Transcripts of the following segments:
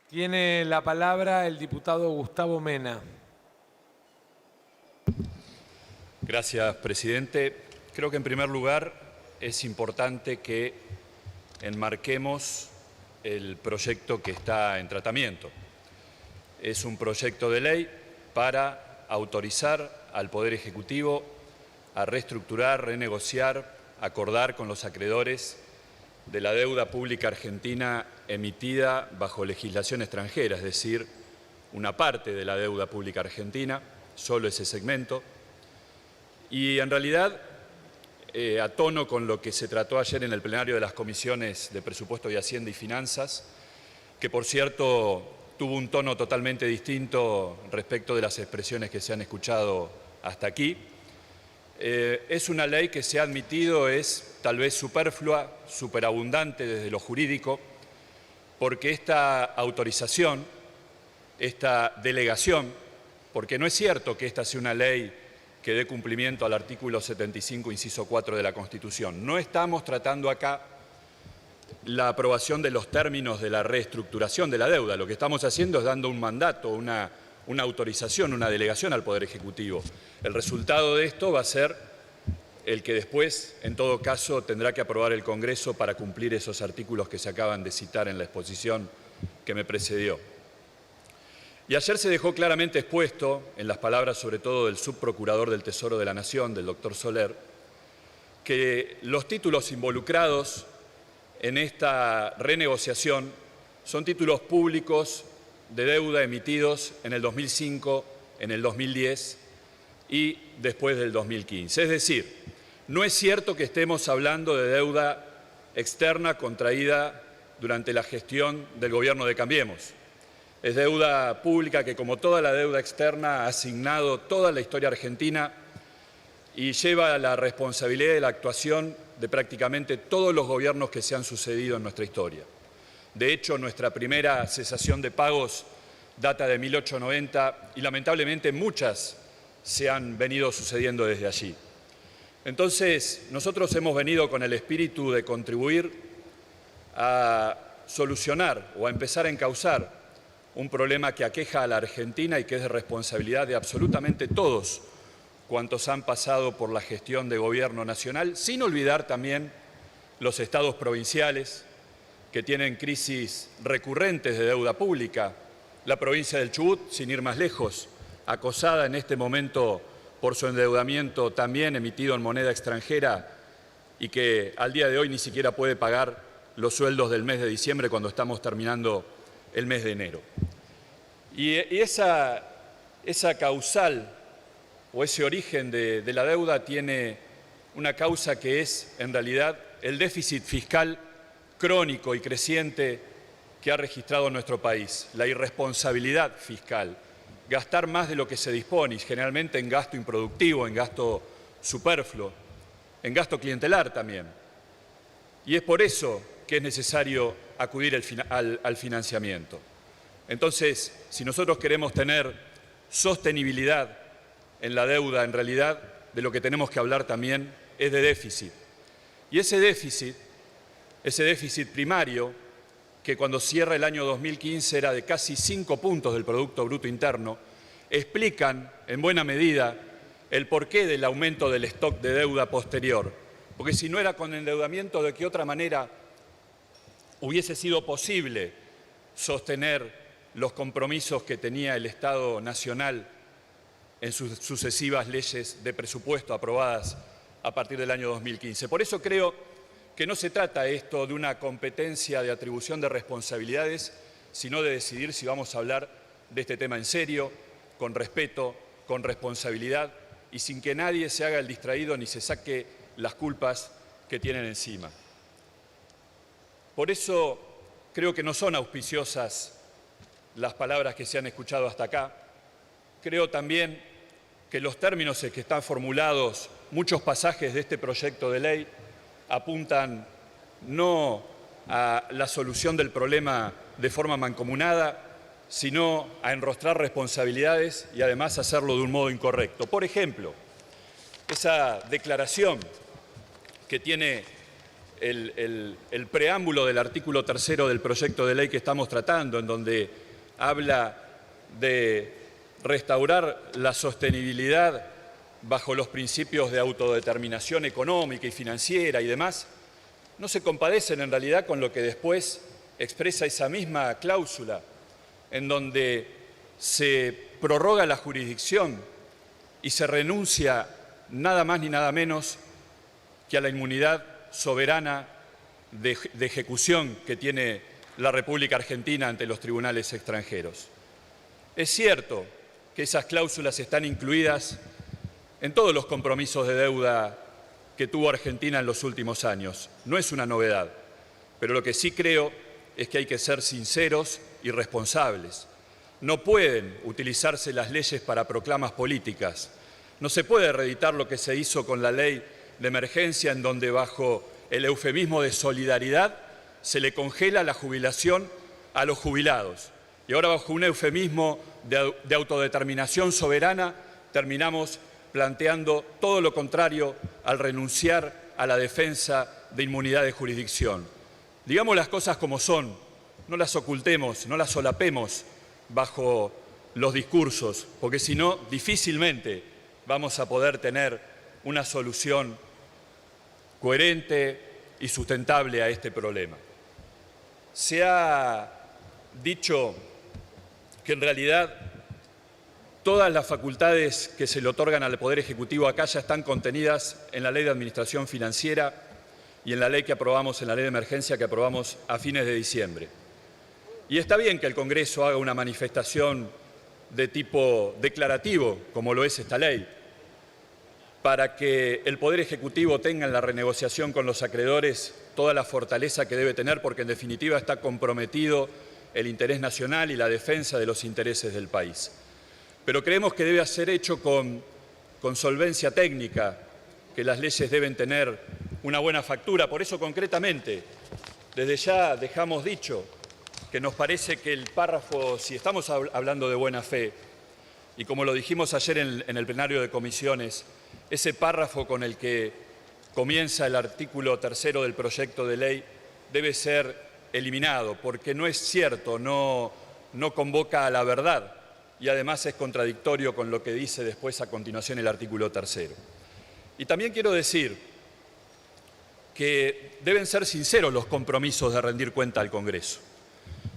Tiene la palabra el diputado Gustavo Mena. Gracias, presidente. Creo que en primer lugar es importante que enmarquemos el proyecto que está en tratamiento. Es un proyecto de ley para autorizar al Poder Ejecutivo a reestructurar, renegociar, acordar con los acreedores de la deuda pública argentina emitida bajo legislación extranjera, es decir, una parte de la deuda pública argentina, solo ese segmento. Y en realidad, a tono con lo que se trató ayer en el plenario de las comisiones de Presupuesto y Hacienda y Finanzas, que por cierto tuvo un tono totalmente distinto respecto de las expresiones que se han escuchado hasta aquí, es una ley que se ha admitido es tal vez superflua, superabundante desde lo jurídico, porque esta autorización, esta delegación, porque no es cierto que esta sea una ley que dé cumplimiento al artículo 75, inciso 4 de la Constitución. No estamos tratando acá la aprobación de los términos de la reestructuración de la deuda. Lo que estamos haciendo es dando un mandato, una autorización, una delegación al Poder Ejecutivo. El resultado de esto va a ser el que después, en todo caso, tendrá que aprobar el Congreso para cumplir esos artículos que se acaban de citar en la exposición que me precedió. Y ayer se dejó claramente expuesto, en las palabras sobre todo del subprocurador del Tesoro de la Nación, del doctor Soler, que los títulos involucrados en esta renegociación son títulos públicos de deuda emitidos en el 2005, en el 2010 y después del 2015. Es decir, no es cierto que estemos hablando de deuda externa contraída durante la gestión del gobierno de Cambiemos. Es deuda pública que, como toda la deuda externa, ha asignado toda la historia argentina y lleva la responsabilidad de la actuación de prácticamente todos los gobiernos que se han sucedido en nuestra historia. De hecho, nuestra primera cesación de pagos data de 1890 y lamentablemente muchas se han venido sucediendo desde allí. Entonces, nosotros hemos venido con el espíritu de contribuir a solucionar o a empezar a encauzar un problema que aqueja a la Argentina y que es de responsabilidad de absolutamente todos cuantos han pasado por la gestión de gobierno nacional, sin olvidar también los estados provinciales que tienen crisis recurrentes de deuda pública, la provincia del Chubut, sin ir más lejos, acosada en este momento por su endeudamiento también emitido en moneda extranjera y que al día de hoy ni siquiera puede pagar los sueldos del mes de diciembre cuando estamos terminando el mes de enero. Y esa causal o ese origen de la deuda tiene una causa que es, en realidad, el déficit fiscal crónico y creciente que ha registrado nuestro país, la irresponsabilidad fiscal, gastar más de lo que se dispone, y generalmente en gasto improductivo, en gasto superfluo, en gasto clientelar también. Y es por eso que es necesario acudir al financiamiento. Entonces, si nosotros queremos tener sostenibilidad en la deuda, en realidad, de lo que tenemos que hablar también es de déficit. Y ese déficit primario, que cuando cierra el año 2015 era de casi 5 puntos del Producto Bruto Interno, explican en buena medida el porqué del aumento del stock de deuda posterior. Porque si no era con endeudamiento, ¿de qué otra manera hubiese sido posible sostener los compromisos que tenía el Estado Nacional en sus sucesivas leyes de presupuesto aprobadas a partir del año 2015? Por eso creo que no se trata esto de una competencia de atribución de responsabilidades, sino de decidir si vamos a hablar de este tema en serio, con respeto, con responsabilidad y sin que nadie se haga el distraído ni se saque las culpas que tienen encima. Por eso creo que no son auspiciosas las palabras que se han escuchado hasta acá. Creo también que los términos en que están formulados muchos pasajes de este proyecto de ley apuntan no a la solución del problema de forma mancomunada, sino a enrostrar responsabilidades y además hacerlo de un modo incorrecto. Por ejemplo, esa declaración que tiene el preámbulo del artículo 3 del proyecto de ley que estamos tratando, en donde habla de restaurar la sostenibilidad bajo los principios de autodeterminación económica y financiera y demás, no se compadecen en realidad con lo que después expresa esa misma cláusula, en donde se prorroga la jurisdicción y se renuncia nada más ni nada menos que a la inmunidad soberana de ejecución que tiene la República Argentina ante los tribunales extranjeros. Es cierto que esas cláusulas están incluidas en todos los compromisos de deuda que tuvo Argentina en los últimos años. No es una novedad, pero lo que sí creo es que hay que ser sinceros y responsables. No pueden utilizarse las leyes para proclamas políticas. No se puede reeditar lo que se hizo con la ley de emergencia, en donde bajo el eufemismo de solidaridad se le congela la jubilación a los jubilados. Y ahora bajo un eufemismo de autodeterminación soberana terminamos planteando todo lo contrario al renunciar a la defensa de inmunidad de jurisdicción. Digamos las cosas como son, no las ocultemos, no las solapemos bajo los discursos, porque si no, difícilmente vamos a poder tener una solución coherente y sustentable a este problema. Se ha dicho que en realidad todas las facultades que se le otorgan al Poder Ejecutivo acá ya están contenidas en la Ley de Administración Financiera y en la ley que aprobamos, en la Ley de Emergencia que aprobamos a fines de diciembre. Y está bien que el Congreso haga una manifestación de tipo declarativo, como lo es esta ley, para que el Poder Ejecutivo tenga en la renegociación con los acreedores toda la fortaleza que debe tener, porque en definitiva está comprometido el interés nacional y la defensa de los intereses del país. Pero creemos que debe ser hecho con solvencia técnica, que las leyes deben tener una buena factura. Por eso, concretamente, desde ya dejamos dicho que nos parece que el párrafo, si estamos hablando de buena fe, y como lo dijimos ayer en el plenario de comisiones, ese párrafo con el que comienza el artículo 3 del proyecto de ley debe ser eliminado, porque no es cierto, no convoca a la verdad y además es contradictorio con lo que dice después a continuación el artículo 3. Y también quiero decir que deben ser sinceros los compromisos de rendir cuenta al Congreso.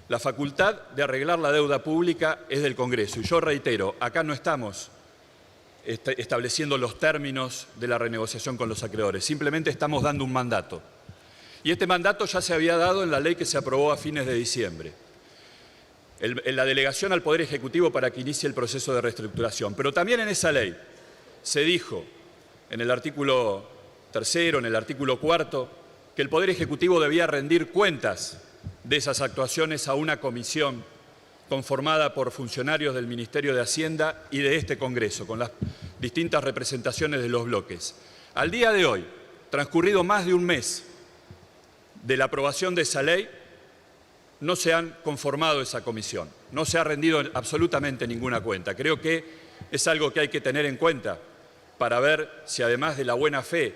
La facultad de arreglar la deuda pública es del Congreso y yo reitero, acá no estamos estableciendo los términos de la renegociación con los acreedores, simplemente estamos dando un mandato. Y este mandato ya se había dado en la ley que se aprobó a fines de diciembre, en la delegación al Poder Ejecutivo para que inicie el proceso de reestructuración. Pero también en esa ley se dijo, en el artículo 3, en el artículo 4, que el Poder Ejecutivo debía rendir cuentas de esas actuaciones a una comisión conformada por funcionarios del Ministerio de Hacienda y de este Congreso, con las distintas representaciones de los bloques. Al día de hoy, transcurrido más de un mes de la aprobación de esa ley, no se han conformado esa comisión, no se ha rendido absolutamente ninguna cuenta. Creo que es algo que hay que tener en cuenta para ver si además de la buena fe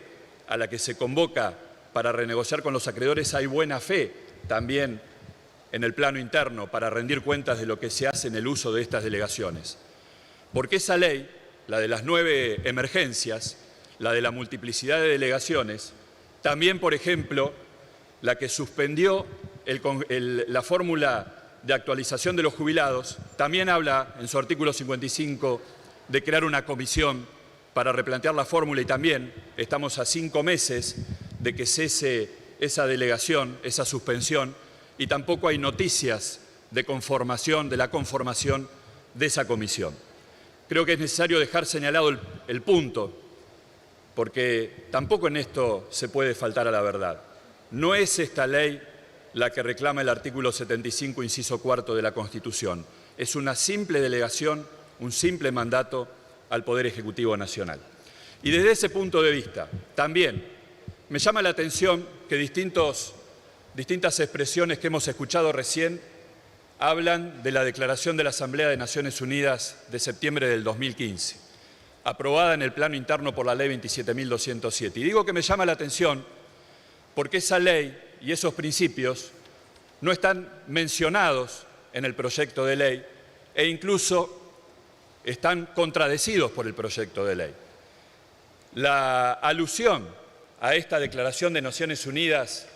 a la que se convoca para renegociar con los acreedores, hay buena fe también en el plano interno para rendir cuentas de lo que se hace en el uso de estas delegaciones. Porque esa ley, la de las 9 emergencias, la de la multiplicidad de delegaciones, también, por ejemplo, la que suspendió la fórmula de actualización de los jubilados, también habla en su artículo 55 de crear una comisión para replantear la fórmula y también estamos a 5 meses de que cese esa delegación, esa suspensión, y tampoco hay noticias de la conformación de esa comisión. Creo que es necesario dejar señalado el punto, porque tampoco en esto se puede faltar a la verdad. No es esta ley la que reclama el artículo 75, inciso 4 de la Constitución. Es una simple delegación, un simple mandato al Poder Ejecutivo Nacional. Y desde ese punto de vista, también me llama la atención que distintas expresiones que hemos escuchado recién hablan de la declaración de la Asamblea de Naciones Unidas de septiembre del 2015, aprobada en el plano interno por la Ley 27.207. Y digo que me llama la atención porque esa ley y esos principios no están mencionados en el proyecto de ley e incluso están contradecidos por el proyecto de ley. La alusión a esta Declaración de Naciones Unidas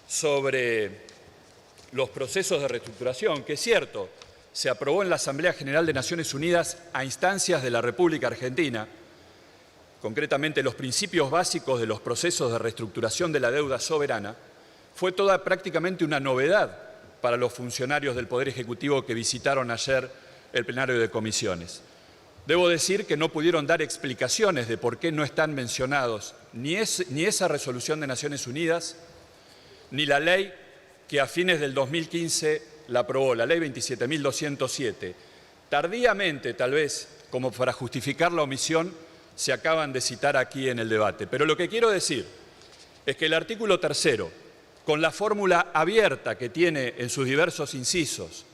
sobre los procesos de reestructuración, que es cierto, se aprobó en la Asamblea General de Naciones Unidas a instancias de la República Argentina, concretamente los principios básicos de los procesos de reestructuración de la deuda soberana, fue toda prácticamente una novedad para los funcionarios del Poder Ejecutivo que visitaron ayer el plenario de comisiones. Debo decir que no pudieron dar explicaciones de por qué no están mencionados ni esa resolución de Naciones Unidas, ni la ley que a fines del 2015 la aprobó, la ley 27.207. Tardíamente, tal vez, como para justificar la omisión, se acaban de citar aquí en el debate. Pero lo que quiero decir es que el artículo 3, con la fórmula abierta que tiene en sus diversos incisos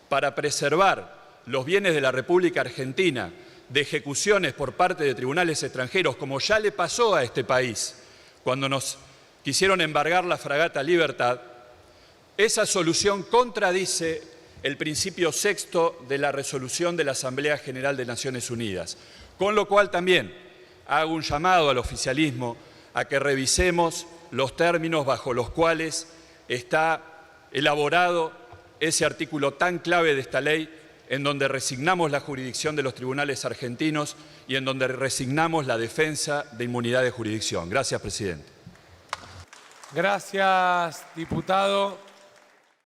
para preservar los bienes de la República Argentina de ejecuciones por parte de tribunales extranjeros, como ya le pasó a este país cuando nos quisieron embargar la fragata Libertad, esa solución contradice el principio 6 de la resolución de la Asamblea General de Naciones Unidas. Con lo cual también hago un llamado al oficialismo a que revisemos los términos bajo los cuales está elaborado ese artículo tan clave de esta ley, en donde resignamos la jurisdicción de los tribunales argentinos y en donde resignamos la defensa de inmunidad de jurisdicción. Gracias, presidente. Gracias, diputado.